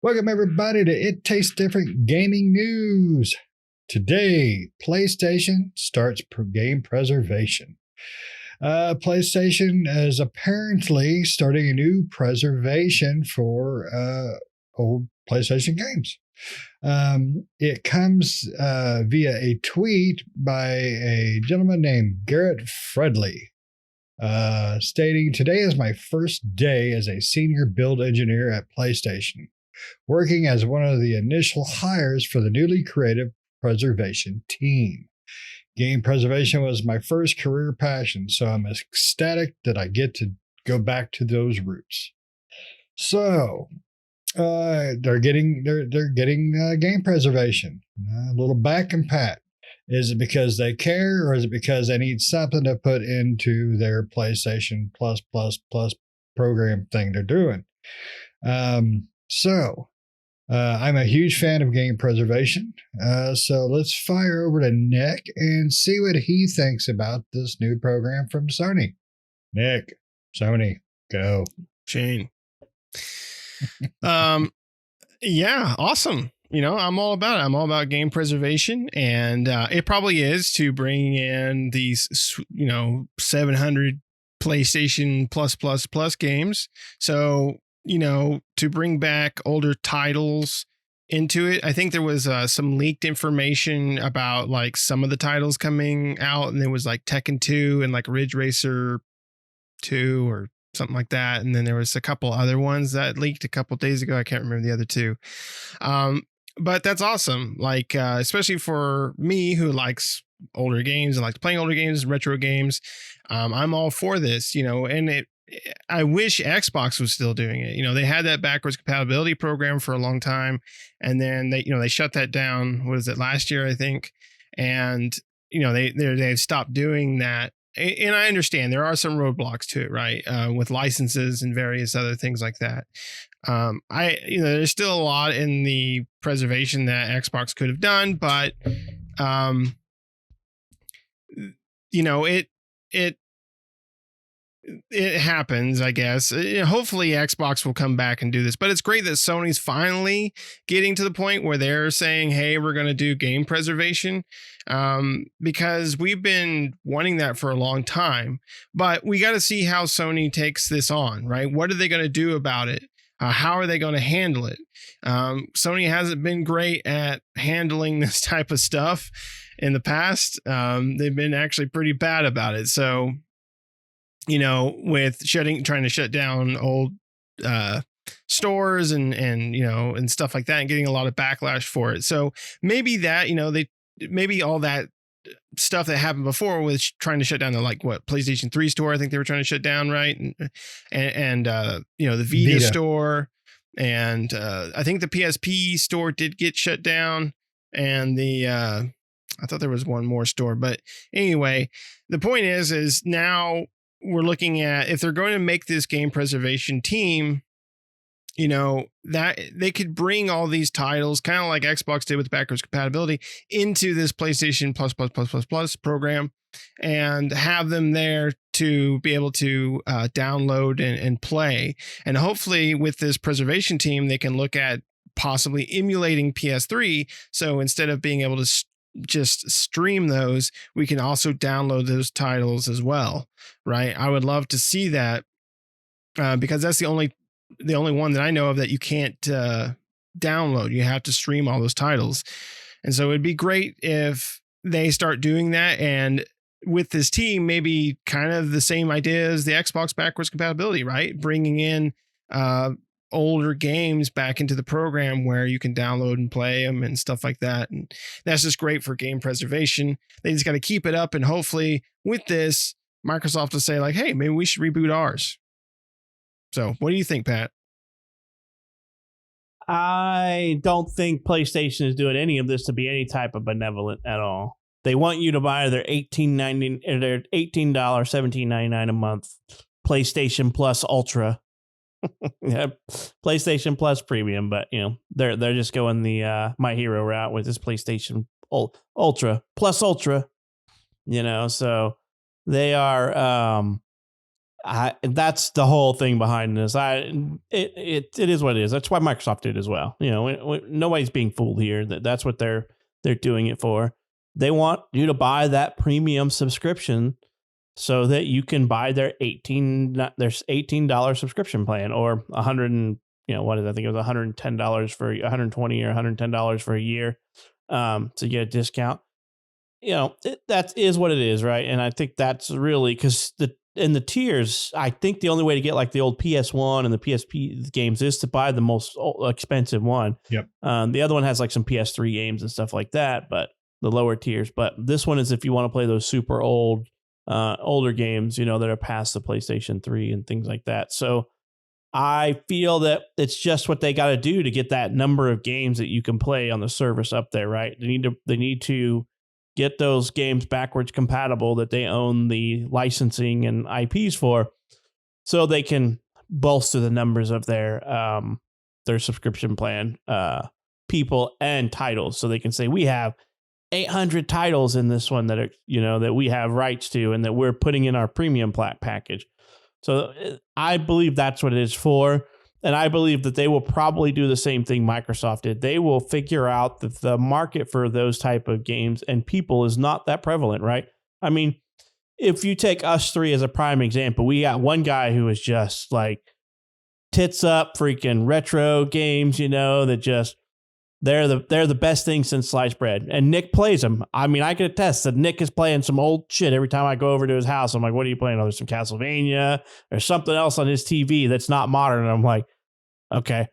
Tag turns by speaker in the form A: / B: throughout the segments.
A: Welcome, everybody, to It Tastes Different Gaming News. Today, PlayStation starts game preservation. PlayStation is apparently starting a new preservation for old PlayStation games. It comes via a tweet by a gentleman named Garrett Fredley. Stating, "Today is my first day as a senior build engineer at PlayStation, working as one of the initial hires for the newly created preservation team. Game preservation was my first career passion, so I'm ecstatic that I get to go back to those roots." So, they're getting game preservation. A little back and pat. Is it because they care, or is it because they need something to put into their PlayStation Plus program thing they're doing? I'm a huge fan of game preservation. So let's fire over to Nick and see what he thinks about this new program from Sony. Nick, Sony, go.
B: Shane. Yeah, awesome. I'm all about it. I'm all about game preservation, and it probably is to bring in these, 700 PlayStation Plus games. So, to bring back older titles into it. I think there was some leaked information about like some of the titles coming out, and there was like Tekken 2 and like Ridge Racer 2 or something like that. And then there was a couple other ones that leaked a couple days ago. I can't remember the other two. But that's awesome. Like, especially for me who likes older games and likes playing older games, retro games. I'm all for this, and I wish Xbox was still doing it. They had that backwards compatibility program for a long time, and then they shut that down. What is it, last year, I think? And, they've stopped doing that. And I understand there are some roadblocks to it, right? With licenses and various other things like that. There's still a lot in the preservation that Xbox could have done, but, it happens, I guess. Hopefully Xbox will come back and do this, but it's great that Sony's finally getting to the point where they're saying, hey, we're going to do game preservation, because we've been wanting that for a long time, but we got to see how Sony takes this on, right? What are they going to do about it? How are they going to handle it? Sony hasn't been great at handling this type of stuff in the past. They've been actually pretty bad about it. So, with trying to shut down old stores and stuff like that, and getting a lot of backlash for it. So maybe that, maybe all that stuff that happened before was trying to shut down the PlayStation 3 store. I think they were trying to shut down, right? And the Vita store, and I think the PSP store did get shut down, and I thought there was one more store, but anyway, the point is now we're looking at, if they're going to make this game preservation team, that they could bring all these titles, kind of like Xbox did with backwards compatibility, into this PlayStation Plus program, and have them there to be able to download and play. And hopefully with this preservation team, they can look at possibly emulating PS3. So instead of being able to just stream those, we can also download those titles as well, right? I would love to see that, because that's the only one that I know of that you can't download. You have to stream all those titles. And so it'd be great if they start doing that, and with this team, maybe kind of the same idea as the Xbox backwards compatibility, right? Bringing in older games back into the program where you can download and play them and stuff like that. And that's just great for game preservation. They just got to keep it up, and hopefully with this, Microsoft will say like, hey, maybe we should reboot ours. So what do you think, Pat?
C: I don't think PlayStation is doing any of this to be any type of benevolent at all. They want you to buy their $17.99 a month PlayStation Plus Ultra. Yeah, PlayStation Plus Premium, but they're just going the My Hero route with this PlayStation Ultra Plus Ultra. So they are That's the whole thing behind this. It is what it is. That's why Microsoft did as well. You know, nobody's being fooled here. That's what they're doing it for. They want you to buy that premium subscription so that you can buy their $18 subscription plan, or what is it? I think it was $110 for $120 or $110 for a year to get a discount. You know, that is what it is, right? And I think that's really because in the tiers, I think the only way to get like the old PS1 and the PSP games is to buy the most expensive one.
A: Yep.
C: The other one has like some PS3 games and stuff like that, but the lower tiers. But this one is if you want to play those super older games, you know, that are past the PlayStation 3 and things like that. So I feel that it's just what they got to do to get that number of games that you can play on the service up there, right? They need to get those games backwards compatible that they own the licensing and IPs for, so they can bolster the numbers of their subscription plan people and titles. So they can say, we have 800 titles in this one that are, you know, that we have rights to and that we're putting in our premium package. So I believe that's what it is for. And I believe that they will probably do the same thing Microsoft did. They will figure out that the market for those type of games and people is not that prevalent, right? I mean, if you take us three as a prime example, we got one guy who is just like tits up freaking retro games, you know, that just they're the best thing since sliced bread. And Nick plays them. I mean, I can attest that Nick is playing some old shit every time I go over to his house. I'm like, what are you playing? Oh, there's some Castlevania or something else on his TV that's not modern. And I'm like, okay.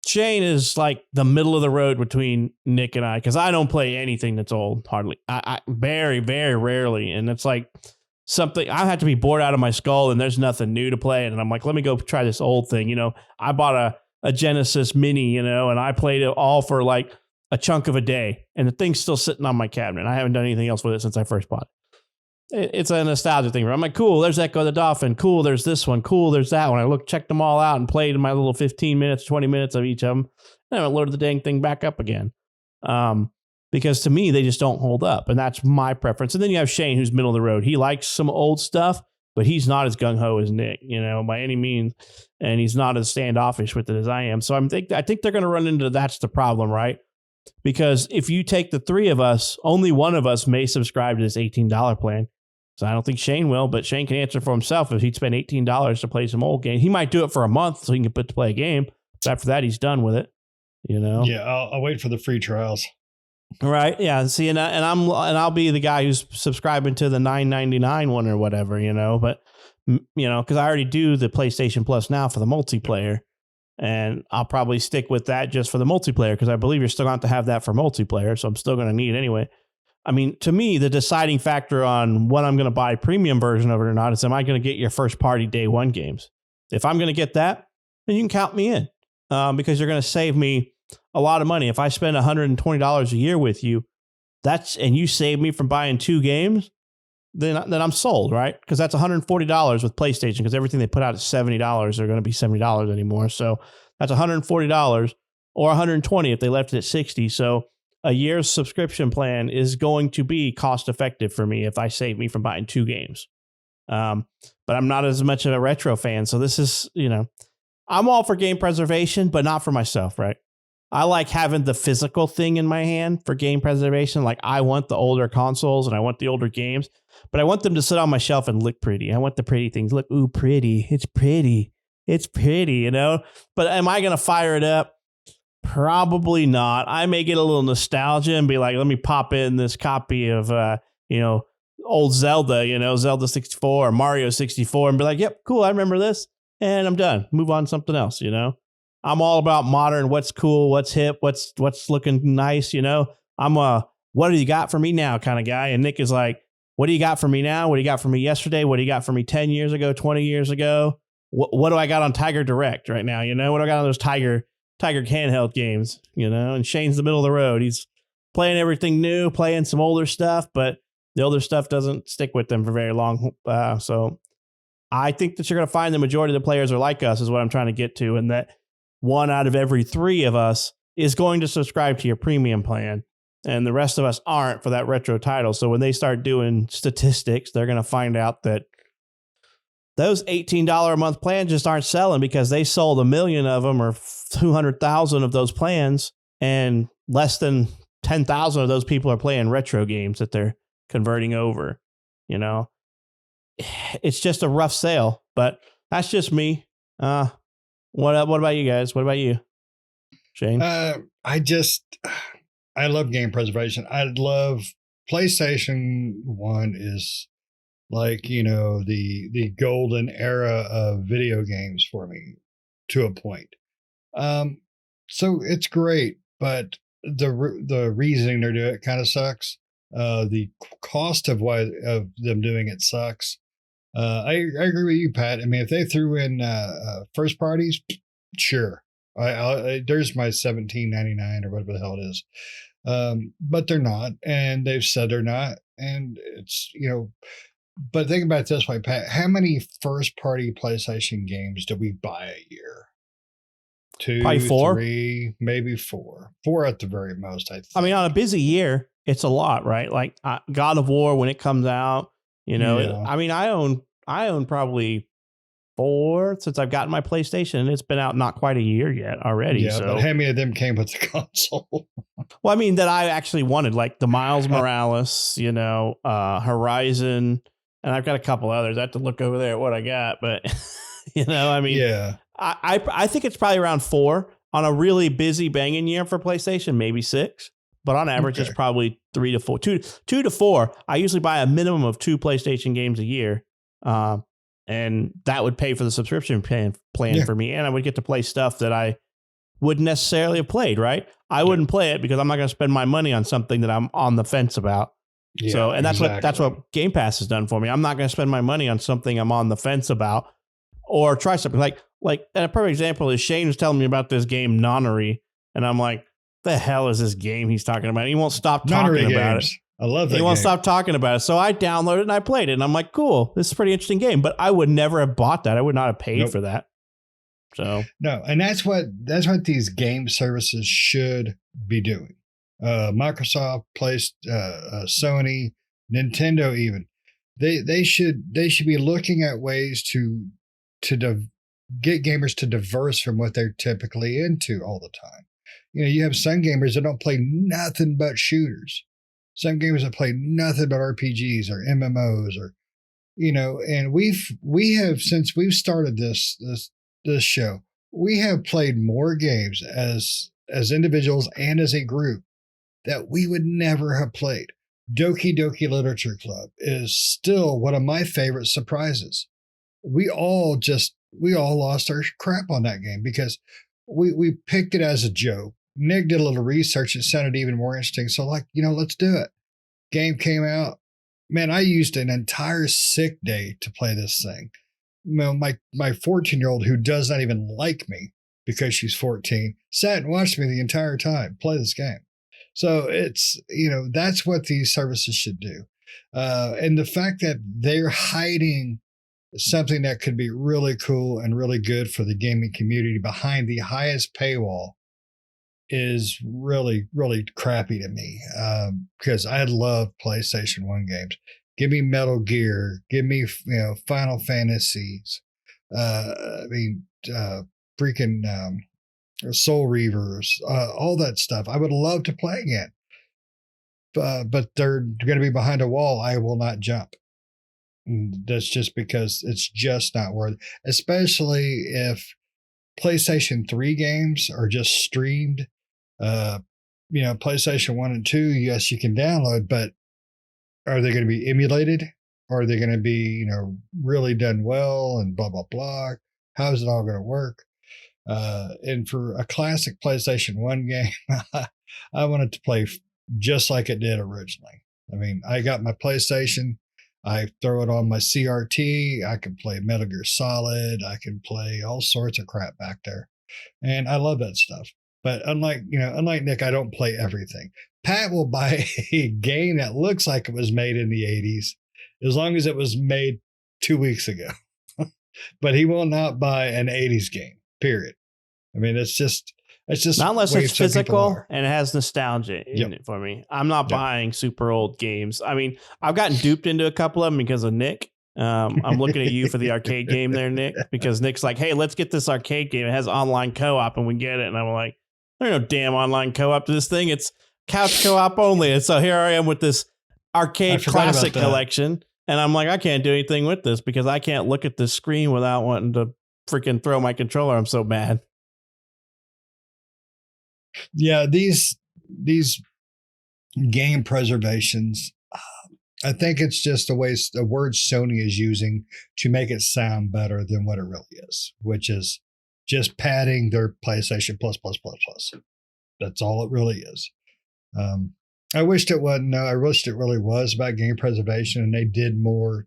C: Shane is like the middle of the road between Nick and I, because I don't play anything that's old, hardly. I very, very rarely. And it's like something I have to be bored out of my skull and there's nothing new to play. And I'm like, let me go try this old thing. You know, I bought a Genesis Mini, you know, and I played it all for like a chunk of a day. And the thing's still sitting on my cabinet. I haven't done anything else with it since I first bought it. It's a nostalgia thing where I'm like, cool, there's Echo the Dolphin. Cool, there's this one. Cool, there's that one. I checked them all out and played in my little 15 minutes, 20 minutes of each of them. And I loaded the dang thing back up again. Because to me, they just don't hold up. And that's my preference. And then you have Shane, who's middle of the road. He likes some old stuff, but he's not as gung-ho as Nick, you know, by any means. And he's not as standoffish with it as I am. So I think they're going to run into that's the problem, right? Because if you take the three of us, only one of us may subscribe to this $18 plan. So I don't think Shane will, but Shane can answer for himself. If he'd spend $18 to play some old game, he might do it for a month so he can put to play a game. But after that, he's done with it, you know?
A: Yeah, I'll wait for the free trials.
C: Right. Yeah. See, and I'll be the guy who's subscribing to the $9.99 one or whatever, you know, but you know, because I already do the PlayStation Plus now for the multiplayer, and I'll probably stick with that just for the multiplayer because I believe you're still going to have that for multiplayer, so I'm still going to need it anyway. I mean, to me, the deciding factor on what I'm going to buy premium version of it or not is, am I going to get your first party day one games? If I'm going to get that, then you can count me in because you're going to save me a lot of money. If I spend $120 a year with you, and you save me from buying 2 games, then I'm sold, right? Because that's $140 with PlayStation, because everything they put out is $70. They're going to be $70 anymore. So that's $140 or $120 if they left it at $60. So a year's subscription plan is going to be cost effective for me if I save me from buying 2 games. But I'm not as much of a retro fan. So this is, you know, I'm all for game preservation, but not for myself, right? I like having the physical thing in my hand for game preservation. Like I want the older consoles and I want the older games, but I want them to sit on my shelf and look pretty. I want the pretty things. Look, ooh, pretty. It's pretty. It's pretty, you know? But am I going to fire it up? Probably not. I may get a little nostalgia and be like, let me pop in this copy of, you know, old Zelda, you know, Zelda 64 or Mario 64 and be like, yep, cool. I remember this and I'm done. Move on to something else, you know? I'm all about modern, what's cool, what's hip, what's looking nice, you know? I'm a, what do you got for me now kind of guy. And Nick is like, what do you got for me now? What do you got for me yesterday? What do you got for me 10 years ago, 20 years ago? What do I got on Tiger Direct right now? You know, what do I got on those Tiger handheld games, you know? And Shane's the middle of the road. He's playing everything new, playing some older stuff, but the older stuff doesn't stick with them for very long. So I think that you're going to find the majority of the players are like us is what I'm trying to get to. And that 1 out of every 3 of us is going to subscribe to your premium plan, and the rest of us aren't for that retro title. So when they start doing statistics, they're going to find out that those $18 a month plans just aren't selling because they sold 1 million of them or 200,000 of those plans, and less than 10,000 of those people are playing retro games that they're converting over. You know, it's just a rough sale, but that's just me. What about you guys? What about you, Shane?
A: I love game preservation. I love PlayStation 1 is like, the golden era of video games for me to a point. So it's great, but the reasoning they're doing it kind of sucks. The cost of them doing it sucks. I agree with you, Pat. I mean, if they threw in first parties, sure. There's my $17.99 or whatever the hell it is. But they're not, and they've said they're not, and it's But think about it this way, Pat. How many first party PlayStation games do we buy a year? 2,
C: Probably 4,
A: 3, maybe 4. 4 at the very most, I think.
C: I mean, on a busy year, it's a lot, right? Like God of War when it comes out,
A: Yeah.
C: I mean, I own probably 4 since I've gotten my PlayStation, and it's been out not quite a year yet already.
A: Yeah,
C: so
A: but how many of them came with the console?
C: well, I mean, that I actually wanted, like the Miles Morales, Horizon, and I've got a couple others. I have to look over there at what I got, but I mean,
A: Yeah.
C: I think it's probably around 4 on a really busy banging year for PlayStation, maybe 6. But on average,
A: Okay.
C: it's probably 3 to 4, 2 to 4. I usually buy a minimum of 2 PlayStation games a year, and that would pay for the subscription plan for me, and I would get to play stuff that I wouldn't necessarily have played. Right? I wouldn't play it because I'm not going to spend my money on something that I'm on the fence about.
A: Yeah,
C: So, and that's
A: exactly.
C: what Game Pass has done for me. I'm not going to spend my money on something I'm on the fence about, or try something like and a perfect example is Shane was telling me about this game Nonary, and I'm like, the hell is this game he's talking about? He won't stop talking about it.
A: I love that.
C: He won't stop talking about it. So I downloaded it and I played it, and I'm like, cool, this is a pretty interesting game. But I would never have bought that. I would not have paid for that. So
A: no, and that's what these game services should be doing. Microsoft, Sony, Nintendo, even they should be looking at ways to get gamers to diverse from what they're typically into all the time. You have some gamers that don't play nothing but shooters. Some gamers that play nothing but RPGs or MMOs, or and we have since we've started this show, we have played more games as individuals and as a group that we would never have played. Doki Doki Literature Club is still one of my favorite surprises. We all lost our crap on that game because we picked it as a joke. Nick did a little research. It sounded even more interesting. So let's do it. Game came out. Man, I used an entire sick day to play this thing. My 14-year-old, who does not even like me because she's 14, sat and watched me the entire time play this game. So it's, that's what these services should do. And the fact that they're hiding something that could be really cool and really good for the gaming community behind the highest paywall is really, really crappy to me, because I love PlayStation 1 games. Give me Metal Gear. Give me, Final Fantasies. Freaking Soul Reavers, all that stuff. I would love to play again. But they're going to be behind a wall I will not jump. That's just because it's just not worth it. Especially if PlayStation 3 games are just streamed. PlayStation 1 and 2, yes, you can download, but are they going to be emulated? Or are they going to be, really done well and blah, blah, blah? How is it all going to work? And for a classic PlayStation 1 game, I wanted to play just like it did originally. I mean, I got my PlayStation, I throw it on my CRT, I can play Metal Gear Solid, I can play all sorts of crap back there. And I love that stuff. But unlike Nick, I don't play everything. Pat will buy a game that looks like it was made in the 80s, as long as it was made 2 weeks ago. But he will not buy an 80s game, period. I mean, it's just
C: not unless it's physical and it has nostalgia in it for me. I'm not buying super old games. I mean, I've gotten duped into a couple of them because of Nick. I'm looking at you for the arcade game there, Nick, because Nick's like, hey, let's get this arcade game. It has online co-op and we get it. And I'm like, there's no damn online co-op to this thing. It's couch co-op only. And so here I am with this arcade classic collection. And I'm like, I can't do anything with this because I can't look at this screen without wanting to freaking throw my controller. I'm so mad.
A: Yeah, these game preservations, I think it's just a word Sony is using to make it sound better than what it really is, which is just padding their PlayStation Plus. That's all it really is. I wished it wasn't. No, I wished it really was about game preservation, and they did more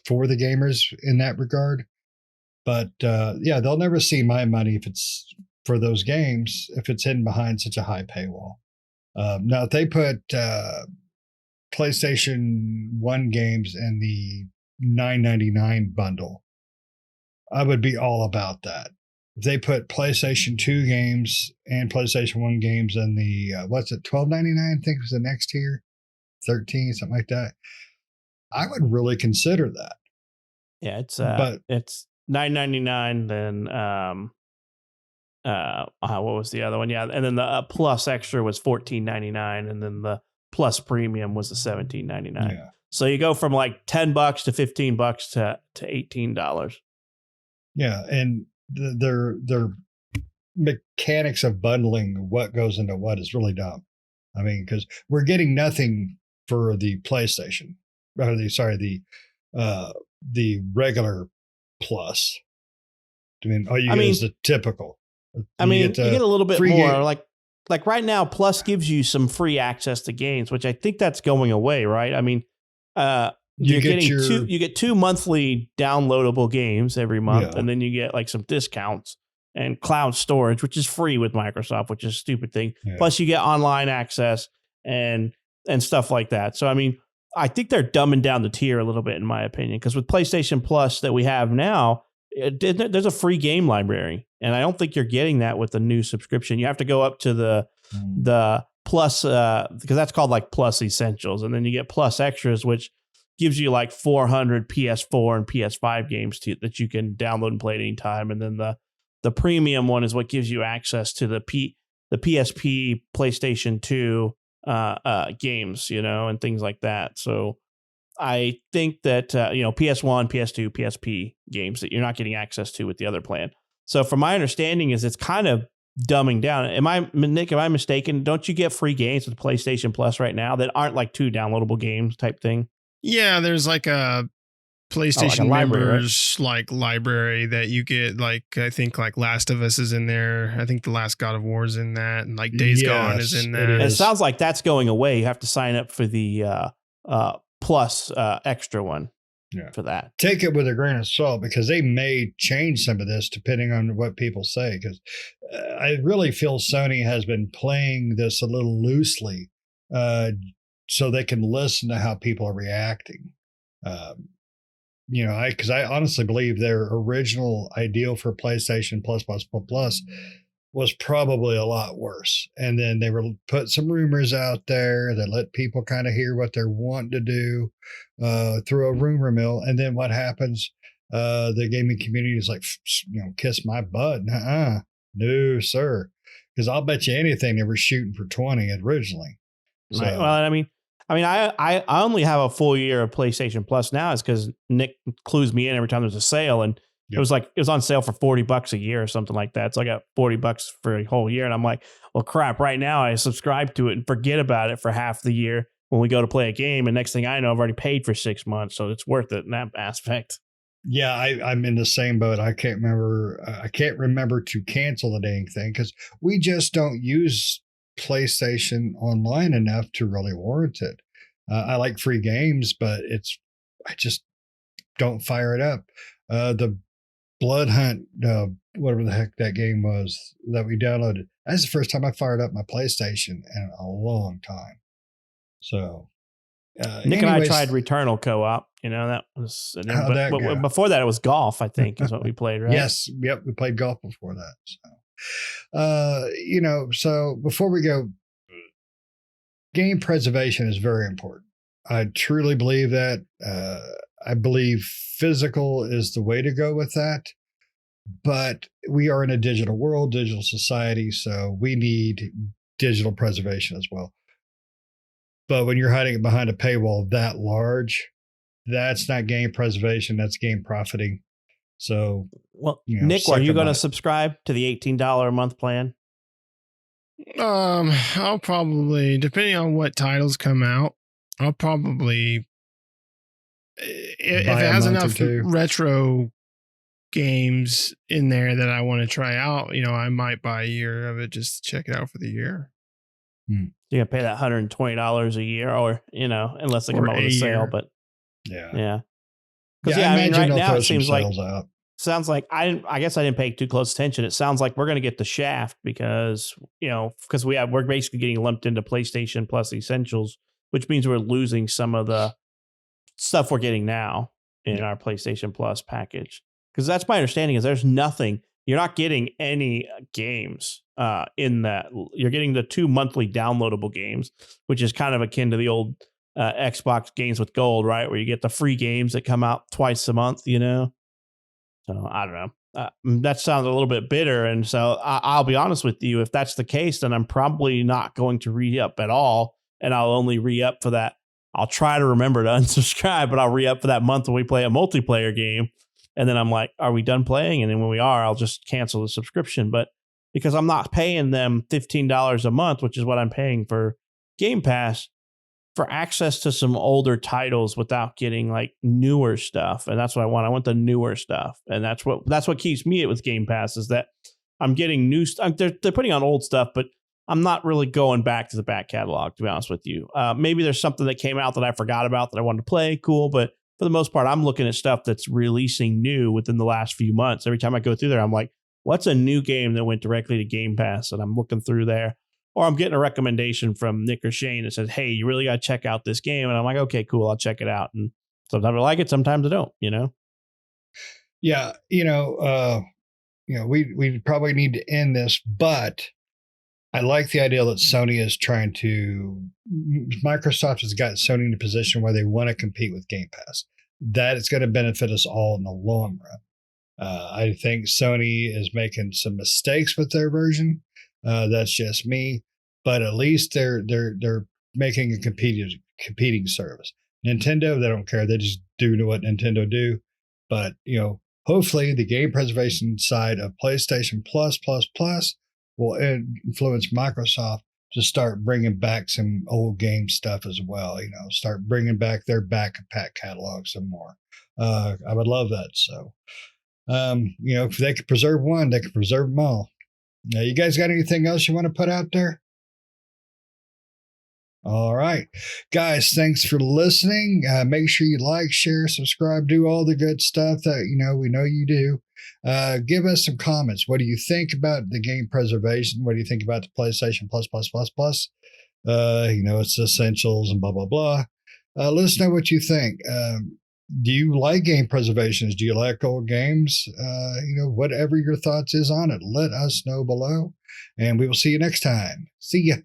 A: for the gamers in that regard. But yeah, they'll never see my money if it's for those games if it's hidden behind such a high paywall. Now, if they put PlayStation 1 games in the $9.99 bundle, I would be all about that. If they put PlayStation 2 games and PlayStation 1 games in the, what's it, $12.99, I think was the next tier, 13, something like that, I would really consider that.
C: Yeah, it's $9.99, then what was the other one? Yeah, and then the Plus Extra was $14.99, and then the Plus Premium was the $17.99. Yeah. So you go from like $10 to $15 to $18.
A: Yeah, and their mechanics of bundling what goes into what is really dumb. I mean, because we're getting nothing for the PlayStation, or the regular Plus. I mean, all you get is the typical.
C: You get a little bit more. Like right now, Plus gives you some free access to games, which I think that's going away, right? I mean, you get 2 monthly downloadable games every month, and then you get like some discounts and cloud storage, which is free with Microsoft, which is a stupid thing. Yeah. Plus, you get online access and stuff like that. So, I mean, I think they're dumbing down the tier a little bit, in my opinion, because with PlayStation Plus that we have now, there's a free game library, and I don't think you're getting that with the new subscription. You have to go up to the Plus, because that's called like Plus Essentials, and then you get Plus Extras, which gives you like 400 PS4 and PS5 games that you can download and play at any time, and then the premium one is what gives you access to the PSP, PlayStation 2 games, and things like that. So I think that, PS1, PS2, PSP games that you're not getting access to with the other plan. So from my understanding is it's kind of dumbing down. Nick, am I mistaken? Don't you get free games with PlayStation Plus right now that aren't like 2 downloadable games type thing?
B: Yeah, there's like a PlayStation members library that you get. Like, I think like Last of Us is in there. I think the last God of War is in that, and like Days Gone is in that.
C: It sounds like that's going away. You have to sign up for the Plus extra one for that.
A: Take it with a grain of salt, because they may change some of this depending on what people say. Because I really feel Sony has been playing this a little loosely, so they can listen to how people are reacting. Because I honestly believe their original ideal for PlayStation Plus was probably a lot worse. And then they put some rumors out there that let people kind of hear what they're wanting to do through a rumor mill. And then what happens? The gaming community is like, kiss my butt. No, sir. Because I'll bet you anything they were shooting for 20 originally. So,
C: right. Well, I only have a full year of PlayStation Plus now. Is because Nick clues me in every time there's a sale, and it was on sale for $40 a year or something like that. So I got $40 for a whole year, and I'm like, well, crap! Right now I subscribe to it and forget about it for half the year when we go to play a game, and next thing I know, I've already paid for 6 months, so it's worth it in that aspect.
A: Yeah, I'm in the same boat. I can't remember to cancel the dang thing because we just don't use PlayStation Online enough to really warrant it. I like free games, but I just don't fire it up. The Blood Hunt, whatever the heck that game was that we downloaded, that's the first time I fired up my PlayStation in a long time. So,
C: Nick and I tried Returnal co-op. That was before that it was golf. I think is what we played, right?
A: Yes, yep, we played golf before that. So, so before we go, game preservation is very important. I truly believe that. I believe physical is the way to go with that. But we are in a digital world, digital society, so we need digital preservation as well. But when you're hiding it behind a paywall that large, that's not game preservation, that's game profiting. So,
C: well, Nick, are you going to subscribe to the $18 a month plan?
B: I'll probably, depending on what titles come out, I'll probably, if it has enough retro games in there that I want to try out, I might buy a year of it just to check it out for the year.
C: You're gonna pay that $120 a year, or unless they come out with a sale. But yeah. Because I mean, right now it seems like sounds like I guess I didn't pay too close attention. It sounds like we're gonna get the Shaft because we're basically getting lumped into PlayStation Plus Essentials, which means we're losing some of the stuff we're getting now in our PlayStation Plus package. Because that's my understanding is there's nothing. You're not getting any games in that. You're getting the 2 monthly downloadable games, which is kind of akin to the old Xbox games with gold, right? Where you get the free games that come out twice a month, So I don't know. That sounds a little bit bitter. And so I'll be honest with you. If that's the case, then I'm probably not going to re-up at all. And I'll only re-up for that. I'll try to remember to unsubscribe, but I'll re-up for that month when we play a multiplayer game. And then I'm like, are we done playing? And then when we are, I'll just cancel the subscription. But because I'm not paying them $15 a month, which is what I'm paying for Game Pass, for access to some older titles without getting like newer stuff. And that's what I want. I want the newer stuff. And that's what keeps me with Game Pass is that I'm getting new stuff. They're putting on old stuff, but I'm not really going back to the back catalog, to be honest with you. Maybe there's something that came out that I forgot about that I wanted to play. Cool. But for the most part, I'm looking at stuff that's releasing new within the last few months. Every time I go through there, I'm like, what's a new game that went directly to Game Pass? And I'm looking through there. Or I'm getting a recommendation from Nick or Shane that says, hey, you really got to check out this game. And I'm like, okay, cool. I'll check it out. And sometimes I like it. Sometimes I don't,
A: Yeah. We probably need to end this, but I like the idea that Sony is trying to. Microsoft has got Sony in a position where they want to compete with Game Pass. That is going to benefit us all in the long run. I think Sony is making some mistakes with their version. That's just me, but at least they're making a competing service. Nintendo, they don't care. They just do what Nintendo do. But hopefully, the game preservation side of PlayStation Plus will influence Microsoft to start bringing back some old game stuff as well. Start bringing back their back catalog some more. I would love that. So, if they could preserve one, they could preserve them all. Now, you guys got anything else you want to put out there? All right, guys, thanks for listening. Make sure you like, share, subscribe, do all the good stuff that we know you do. Give us some comments. What do you think about the game preservation? What do you think about the PlayStation Plus? It's essentials and blah blah blah. Let us know what you think. Do you like game preservations? Do you like old games? Whatever your thoughts is on it, let us know below, and we will see you next time. See ya.